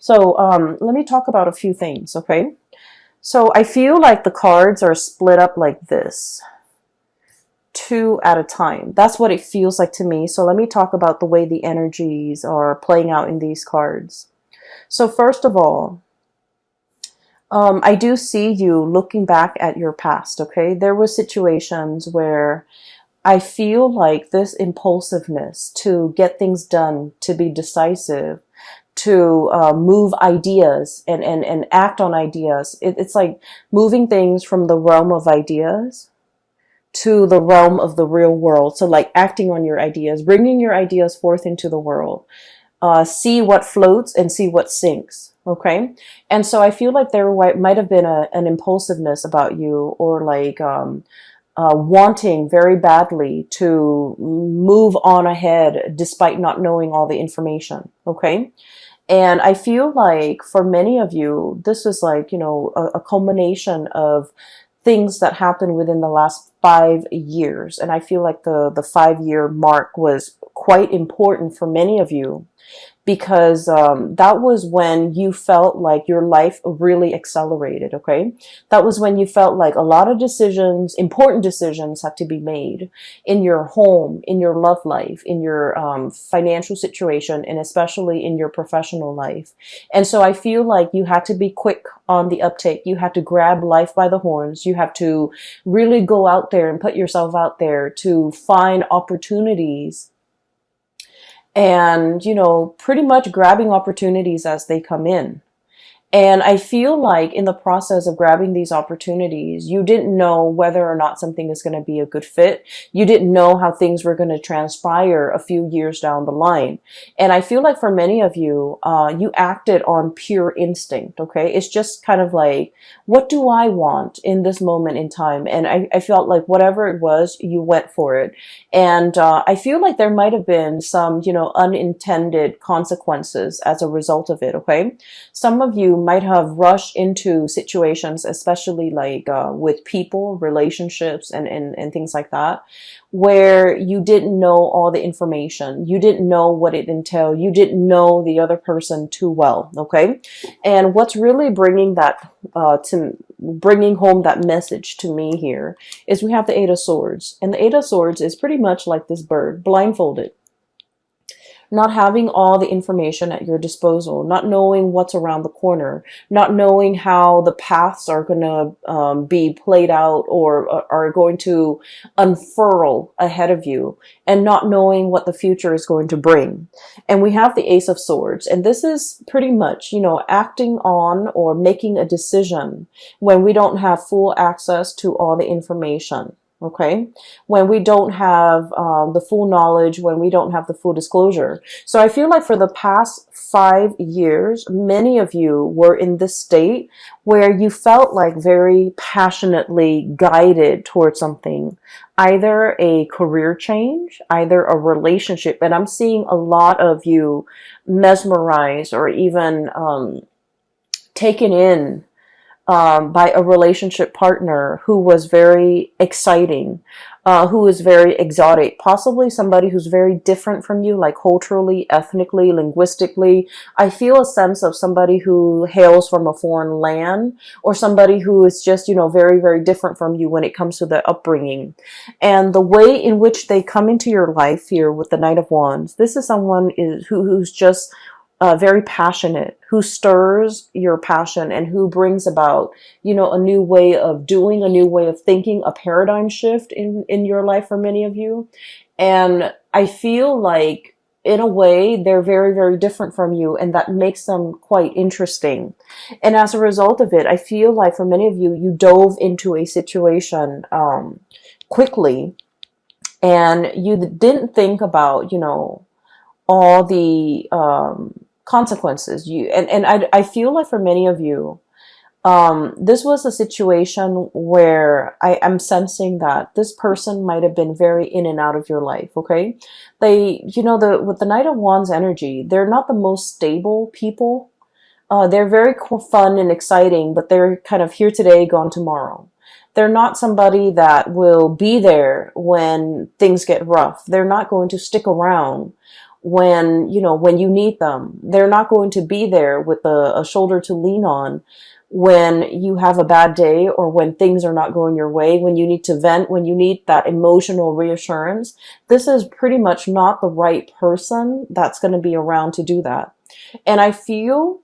So let me talk about a few things, okay? So I feel like the cards are split up like this, two at a time. That's what it feels like to me. So let me talk about the way the energies are playing out in these cards. So first of all, I do see you looking back at your past, okay? There were situations where I feel like this impulsiveness to get things done, to be decisive, to move ideas and act on ideas. It's like moving things from the realm of ideas to the realm of the real world. So like acting on your ideas, bringing your ideas forth into the world. See what floats and see what sinks. Okay. And so I feel like there might have been an impulsiveness about you, or like, wanting very badly to move on ahead despite not knowing all the information. Okay. And I feel like for many of you, this is like, a culmination of things that happened within the last 5 years. And I feel like the 5 year mark was quite important for many of you, because that was when you felt like your life really accelerated, okay? That was when you felt like a lot of decisions, important decisions, had to be made in your home, in your love life, in your financial situation, and especially in your professional life. And so I feel like you had to be quick on the uptake. You had to grab life by the horns. You have to really go out there and put yourself out there to find opportunities, and pretty much grabbing opportunities as they come in. And I feel like in the process of grabbing these opportunities, you didn't know whether or not something is going to be a good fit. You didn't know how things were going to transpire a few years down the line. And I feel like for many of you, you acted on pure instinct, okay? It's just kind of like, what do I want in this moment in time? And I felt like whatever it was, you went for it. And I feel like there might have been some, unintended consequences as a result of it, okay? Some of you might have rushed into situations, especially like with people, relationships, and things like that, where you didn't know all the information. You didn't know what it entailed. You didn't know the other person too well, okay? And what's really bringing that bringing home that message to me here is we have the Eight of Swords. And the Eight of Swords is pretty much like this bird, blindfolded. Not having all the information at your disposal, not knowing what's around the corner, not knowing how the paths are going to be played out or are going to unfurl ahead of you, and not knowing what the future is going to bring. And we have the Ace of Swords, and this is pretty much, acting on or making a decision when we don't have full access to all the information. Okay, when we don't have the full knowledge, when we don't have the full disclosure. So I feel like for the past 5 years, many of you were in this state where you felt like very passionately guided towards something, either a career change, either a relationship. And I'm seeing a lot of you mesmerized or even taken in by a relationship partner who was very exciting, who is very exotic, possibly somebody who's very different from you, like culturally, ethnically, linguistically. I feel a sense of somebody who hails from a foreign land, or somebody who is just, very, very different from you when it comes to their upbringing. And the way in which they come into your life here with the Knight of Wands, this is someone who's just very passionate, who stirs your passion and who brings about, a new way of doing, a new way of thinking, a paradigm shift in your life for many of you. And I feel like in a way they're very, very different from you, and that makes them quite interesting. And as a result of it, I feel like for many of you, you dove into a situation quickly, and you didn't think about, all the consequences. I feel like for many of you, this was a situation where I am sensing that this person might have been very in and out of your life. Okay, they, with the Knight of Wands energy, they're not the most stable people. They're very fun and exciting, but they're kind of here today, gone tomorrow. They're not somebody that will be there when things get rough. They're not going to stick around when, you know, when you need them. They're not going to be there with a shoulder to lean on when you have a bad day or when things are not going your way, when you need to vent, when you need that emotional reassurance. This is pretty much not the right person that's going to be around to do that. And I feel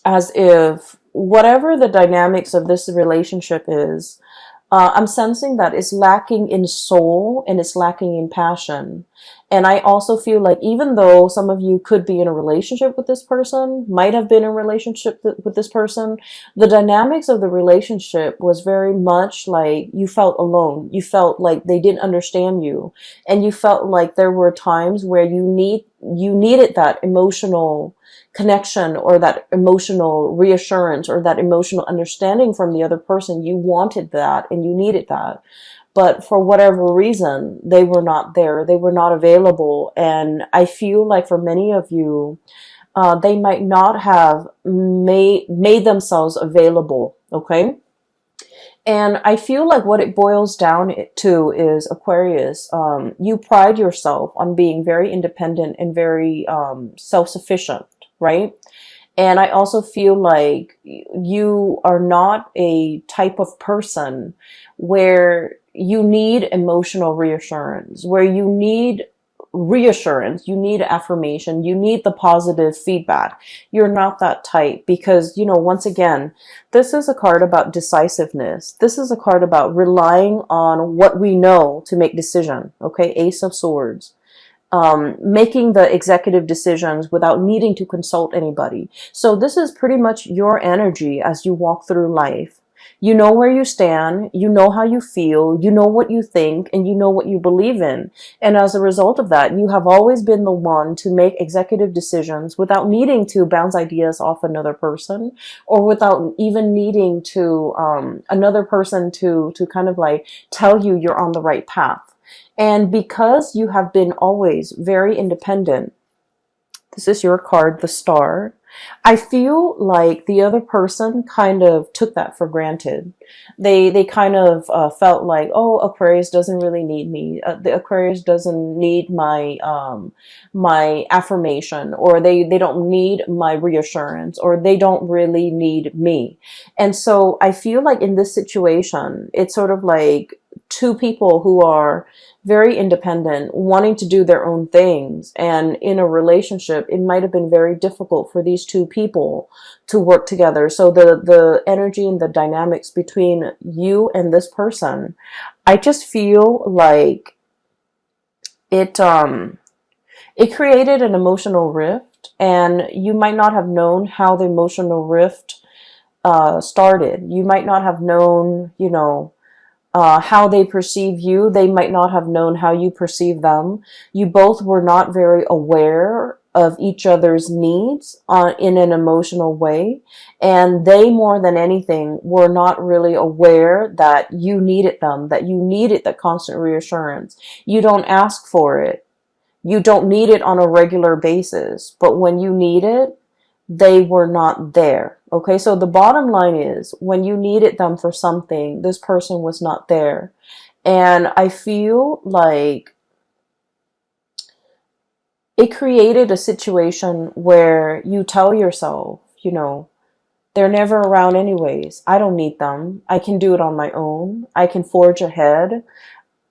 as if whatever the dynamics of this relationship is, I'm sensing that it's lacking in soul and it's lacking in passion. And I also feel like even though some of you could be in a relationship with this person, might have been in a relationship with this person, the dynamics of the relationship was very much like you felt alone. You felt like they didn't understand you. And you felt like there were times where you needed that emotional connection or that emotional reassurance or that emotional understanding from the other person. You wanted that and you needed that. But for whatever reason, they were not there. They were not available. And I feel like for many of you, they might not have made themselves available. Okay. And I feel like what it boils down to is, Aquarius, you pride yourself on being very independent and very self-sufficient, right? And I also feel like you are not a type of person where you need emotional reassurance, where you need reassurance, you need affirmation, you need the positive feedback. You're not that type because, you know, once again, this is a card about decisiveness. This is a card about relying on what we know to make decision. Okay, Ace of Swords. Making the executive decisions without needing to consult anybody. So this is pretty much your energy as you walk through life. You know where you stand, you know how you feel, you know what you think, and you know what you believe in. And as a result of that, you have always been the one to make executive decisions without needing to bounce ideas off another person or without even needing to another person to kind of like tell you you're on the right path. And because you have been always very independent, this is your card, the Star. I feel like the other person kind of took that for granted. They kind of felt like, oh, Aquarius doesn't really need me. The Aquarius doesn't need my affirmation, or they don't need my reassurance, or they don't really need me. And so I feel like in this situation, it's sort of like two people who are very independent, wanting to do their own things. And in a relationship, it might have been very difficult for these two people to work together. So the energy and the dynamics between you and this person, I just feel like it created an emotional rift, and you might not have known how the emotional rift started. You might not have known, you know, how they perceive you. They might not have known how you perceive them. You both were not very aware of each other's needs in an emotional way. And they, more than anything, were not really aware that you needed them, that you needed that constant reassurance. You don't ask for it. You don't need it on a regular basis. But when you need it, they were not there. Okay, so the bottom line is, when you needed them for something, this person was not there. And I feel like it created a situation where you tell yourself, you know, they're never around anyways. I don't need them. I can do it on my own. I can forge ahead.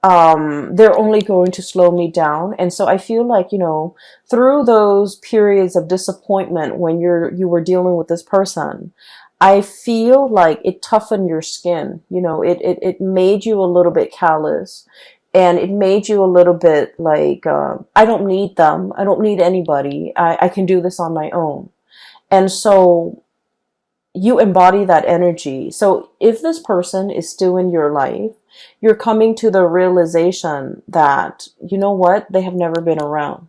They're only going to slow me down. And so I feel like, you know, through those periods of disappointment when you were dealing with this person, I feel like it toughened your skin. You know, it made you a little bit callous, and it made you a little bit like, I don't need them. I don't need anybody. I can do this on my own. And so you embody that energy. So if this person is still in your life, you're coming to the realization that, you know what, they have never been around.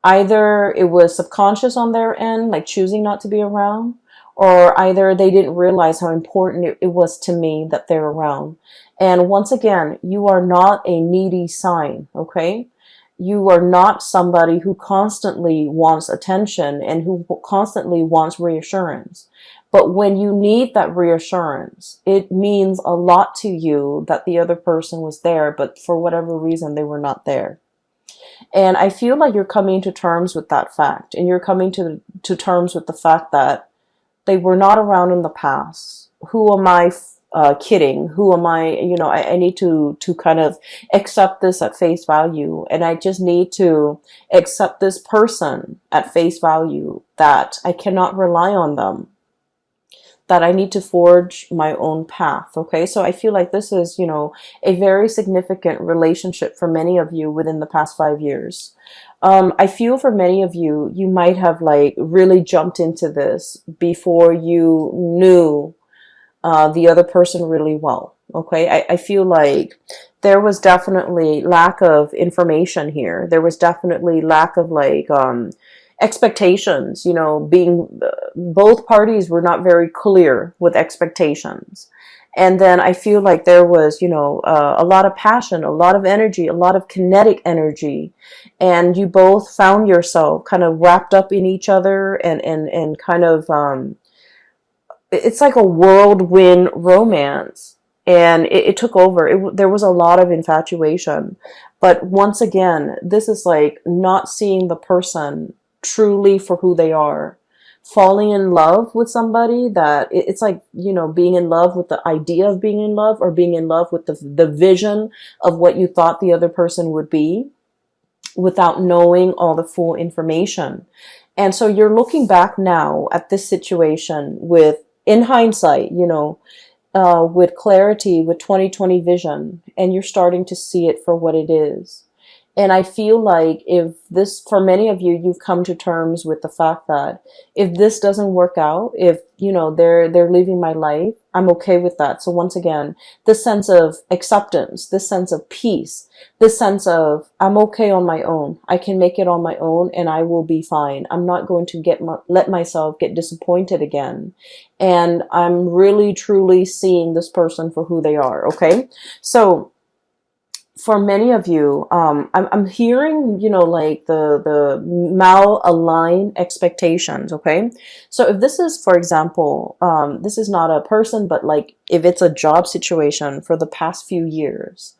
Either it was subconscious on their end, like choosing not to be around, or either they didn't realize how important it was to me that they're around. And once again, you are not a needy sign, okay? You are not somebody who constantly wants attention and who constantly wants reassurance. But when you need that reassurance, it means a lot to you that the other person was there, but for whatever reason, they were not there. And I feel like you're coming to terms with that fact, and you're coming to terms with the fact that they were not around in the past. Who am I kidding? Who am I? You know, I need to kind of accept this at face value, and I just need to accept this person at face value, that I cannot rely on them, that I need to forge my own path. Okay. So I feel like this is, you know, a very significant relationship for many of you within the past 5 years. I feel for many of you, you might have like really jumped into this before you knew the other person really well. Okay. I feel like there was definitely lack of information here. There was definitely lack of like, expectations, you know, being, both parties were not very clear with expectations. And then I feel like there was, you know, a lot of passion, a lot of energy, a lot of kinetic energy. And you both found yourself kind of wrapped up in each other, and kind of, it's like a whirlwind romance. And it took over. There was a lot of infatuation. But once again, this is like not seeing the person truly for who they are. Falling in love with somebody that it's like, you know, being in love with the idea of being in love, or being in love with the vision of what you thought the other person would be, without knowing all the full information. And so you're looking back now at this situation with, in hindsight, you know, with clarity, with 2020 vision, and you're starting to see it for what it is. And I feel like if this, for many of you, you've come to terms with the fact that if this doesn't work out, if, you know, they're leaving my life, I'm okay with that. So once again, this sense of acceptance, this sense of peace, this sense of I'm okay on my own. I can make it on my own, and I will be fine. I'm not going to let myself get disappointed again. And I'm really, truly seeing this person for who they are. Okay. So for many of you, I'm hearing, you know, like the malaligned expectations. Okay. So if this is, for example, this is not a person, but like if it's a job situation for the past few years,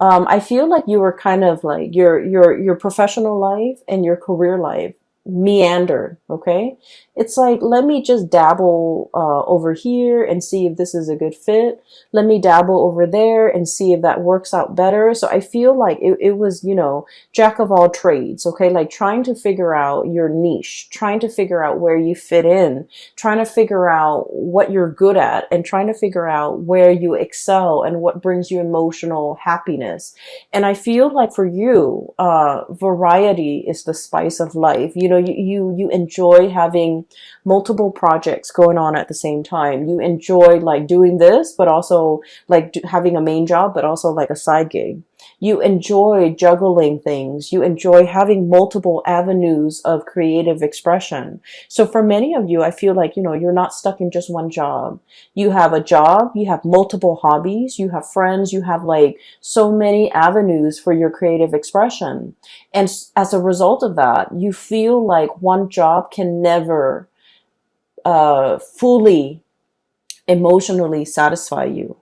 I feel like you were kind of like your professional life and your career life meandered. Okay. It's like, let me just dabble over here and see if this is a good fit. Let me dabble over there and see if that works out better. So I feel like it was, you know, jack of all trades. Okay. Like trying to figure out your niche, trying to figure out where you fit in, trying to figure out what you're good at, and trying to figure out where you excel and what brings you emotional happiness. And I feel like for you, variety is the spice of life. You know, you enjoy having multiple projects going on at the same time. You enjoy like doing this, but also like having a main job, but also like a side gig. You enjoy juggling things. You enjoy having multiple avenues of creative expression. So for many of you, I feel like, you know, you're not stuck in just one job. You have a job, you have multiple hobbies, you have friends, you have like so many avenues for your creative expression. And as a result of that, you feel like one job can never fully emotionally satisfy you.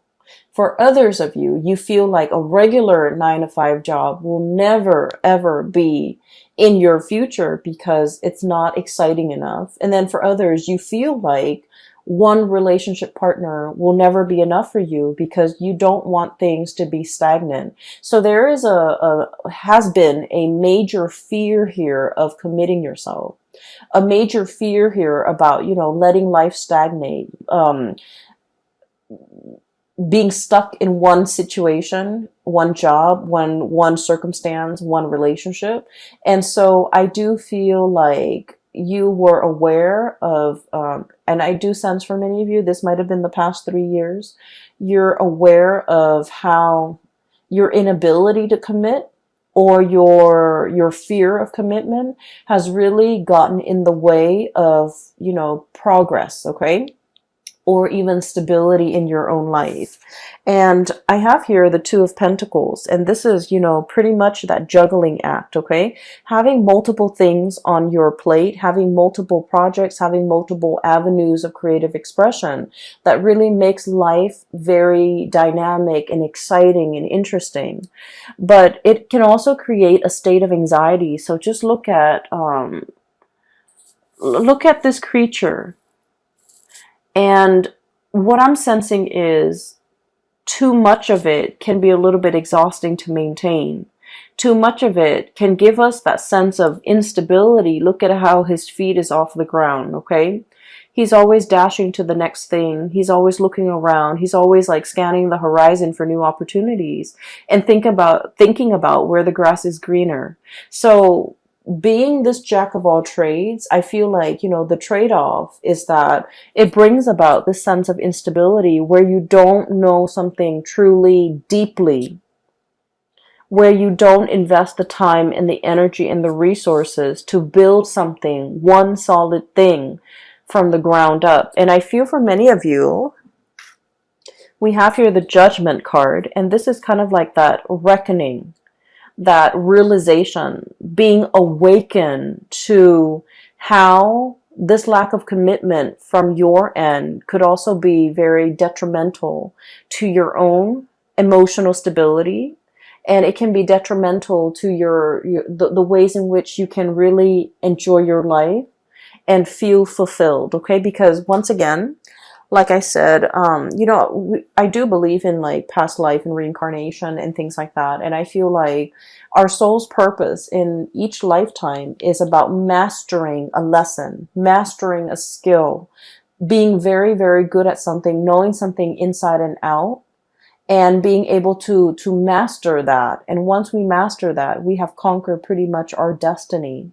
For others of you, you feel like a regular 9 to 5 job will never ever be in your future because it's not exciting enough. And then for others, you feel like one relationship partner will never be enough for you because you don't want things to be stagnant. So there is has been a major fear here of committing yourself, a major fear here about, you know, letting life stagnate, being stuck in one situation, one job, one circumstance, one relationship. And so I do feel like you were aware of, and I do sense for many of you, this might have been the past 3 years, you're aware of how your inability to commit, or your fear of commitment has really gotten in the way of, you know, progress. Okay. or even stability in your own life. And I have here the Two of Pentacles, and this is, pretty much that juggling act, okay? Having multiple things on your plate, having multiple projects, having multiple avenues of creative expression that really makes life very dynamic and exciting and interesting. But it can also create a state of anxiety. So just look at this creature. And what I'm sensing is too much of it can be a little bit exhausting to maintain. Too much of it can give us that sense of instability. Look at how his feet is off the ground, okay? He's always dashing to the next thing. He's always looking around. He's always like scanning the horizon for new opportunities and thinking about where the grass is greener. So being this jack of all trades, I feel like, the trade-off is that it brings about this sense of instability where you don't know something truly deeply, where you don't invest the time and the energy and the resources to build something, one solid thing from the ground up. And I feel for many of you, we have here the Judgment card, and this is kind of like that reckoning, that realization, being awakened to how this lack of commitment from your end could also be very detrimental to your own emotional stability. And it can be detrimental to the ways in which you can really enjoy your life and feel fulfilled, okay? Because once again, like I said, I do believe in like past life and reincarnation and things like that. And I feel like our soul's purpose in each lifetime is about mastering a lesson, mastering a skill, being very, very good at something, knowing something inside and out, and being able to master that. And once we master that, we have conquered pretty much our destiny.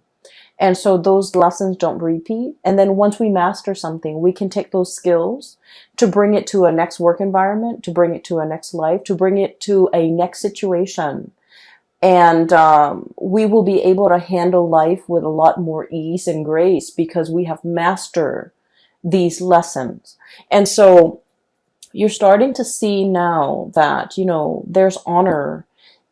And so those lessons don't repeat. And then once we master something, we can take those skills to bring it to a next work environment, to bring it to a next life, to bring it to a next situation. And we will be able to handle life with a lot more ease and grace because we have mastered these lessons. And so you're starting to see now that, there's honor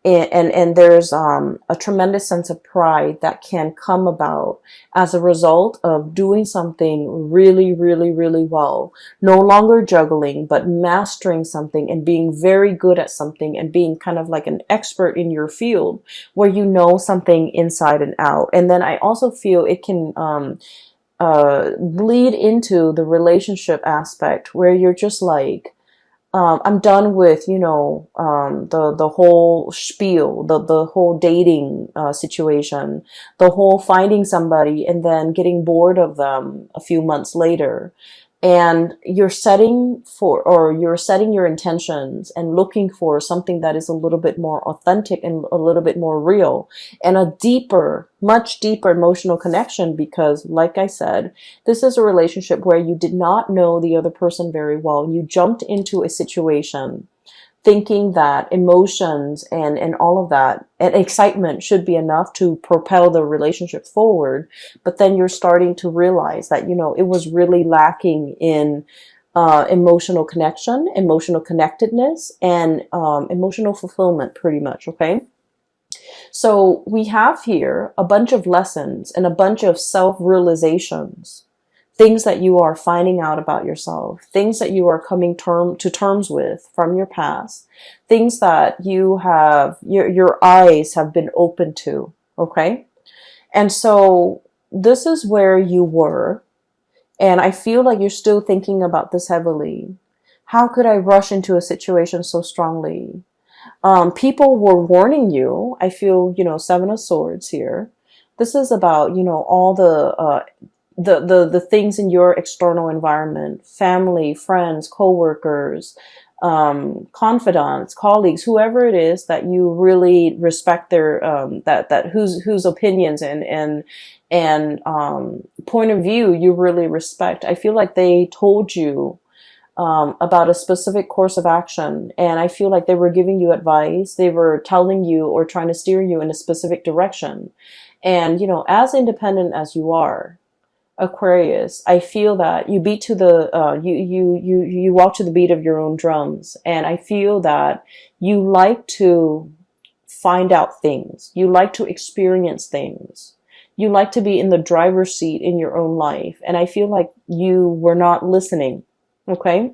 and there's a tremendous sense of pride that can come about as a result of doing something really, really, really well. No longer juggling, but mastering something and being very good at something and being kind of like an expert in your field where you know something inside and out. And then I also feel it can bleed into the relationship aspect where you're just like, I'm done with, the whole spiel, the whole dating situation, the whole finding somebody and then getting bored of them a few months later. And you're setting your intentions and looking for something that is a little bit more authentic and a little bit more real and a deeper, much deeper emotional connection. Because like I said, this is a relationship where you did not know the other person very well. You jumped into a situation thinking that emotions and all of that and excitement should be enough to propel the relationship forward. But then you're starting to realize that, it was really lacking in emotional connection, emotional connectedness, and emotional fulfillment pretty much, okay? So we have here a bunch of lessons and a bunch of self-realizations, things that you are finding out about yourself, things that you are coming to terms with from your past, things that you have, your eyes have been open to, okay? And so this is where you were, and I feel like you're still thinking about this heavily. How could I rush into a situation so strongly? People were warning you. I feel, Seven of Swords here. This is about, all the things in your external environment, family, friends, coworkers, confidants, colleagues, whoever it is that you really respect their whose opinions and point of view you really respect. I feel like they told you about a specific course of action, and I feel like they were giving you advice. They were telling you or trying to steer you in a specific direction. And as independent as you are, Aquarius, I feel that you beat to the you walk to the beat of your own drums, and I feel that you like to find out things. You like to experience things. You like to be in the driver's seat in your own life, and I feel like you were not listening. Okay?